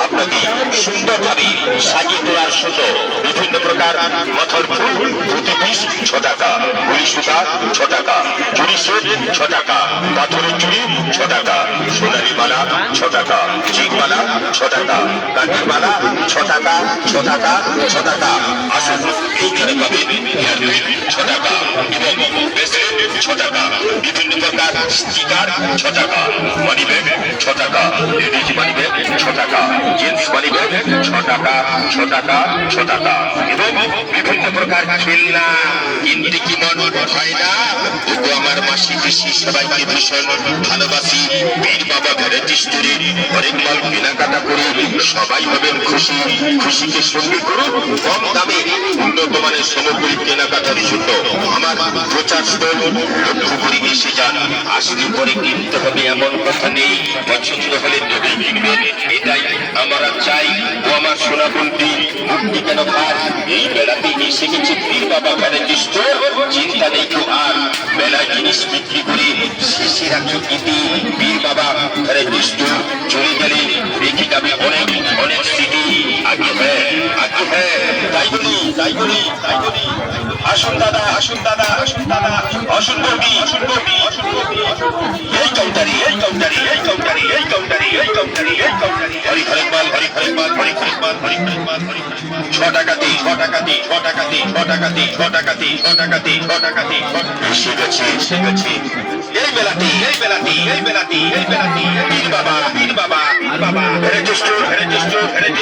আপনাকে সুন্দরভাবে সাজিয়ে তোলার জন্য বিভিন্ন প্রকার মাথার ফুল প্রতি পিস 6 টাকা, গুলি সুতা 6 টাকা, চুরি সেট 6 টাকা, পাথরের চুড়ি 6 টাকা, সোনালী মালা 6 টাকা, চিক মালা 6 টাকা, কাঠের মালা 6 টাকা, 6 টাকা, 6 টাকা। আসুন এইখানে পাবেন হেয়ারব্যান্ড 6 টাকা এবং ব্রেসলেট 6 টাকা, বিভিন্ন প্রকার স্টিকার 6 টাকা, মানি ব্যাগ 6 টাকা, লেডিজ মানি ব্যাগ 6 টাকা, জেন্টস মানি ব্যাগ 6 টাকা, 6 টাকা, 6 টাকা এবং বিভিন্ন প্রকার খেলনা। কিন্তু কি মনে হয় না তবু আমার মাসি পিসি সবাইকে ভীষণ ভালোবাসি। বীর বাবা ভ্যারাইটি স্টোরে অনেক মাল কেনাকাটা করে সবাই হবেন খুশি। খুশিকে সঙ্গে করুন কম দামে উন্নত মানের সামগ্রী কেনাকাটার জন্য আমার প্রচার স্থল লক্ষ্য করে এসে যান। আসলে পরে কিনতে হবে এমন কথা নেই, পছন্দ হলে তবেই কিনবেন, এটাই আমরা চাই। ও আমার সোনা বন্ধু মুক্তি কেন ভার, এই বেড়াতে এসে গেছে বীর বাবা ভ্যারাইটি স্টোর। চিন্তা নেই তো আর, মেলায় জিনিস বিক্রি করে শেষে রাখি ইতি। বীর বাবা ভ্যারাইটি স্টোর চলে গেলে রেখে যাবে অনেক অনেক স্মৃতি। আগে হ্যাঁ, আগে হ্যাঁ, তাই বলি, তাই বলি, তাই বলি। আসুন দাদা, আসুন দাদা, আসুন দাদা, আসুন বৌদি, আসুন বৌদি, আসুন বৌদি। এই কাউন্টারি, এই কাউন্টারি, এই কাউন্টারি, এই কাউন্টারি, এই কাউন্টারি, এই কাউন্টারি। হরি হরেক মাল, হরি হরেক মাল, হরি হরেক মাল, হরি হরেক মাল, হরি হরেক মাল। 6 টাকাতে, 6 টাকাতে, 6 টাকাতে, 6 টাকাতে, 6 টাকাতে, 6 টাকাতে, 6 টাকাতে। এসে গেছে, এসে গেছে এই বেলাতে, এই বেলাতে, এই বেলাতে, এই বেলাতে। বীর বাবা, বীর বাবা, বীর বাবা variety store, variety store, variety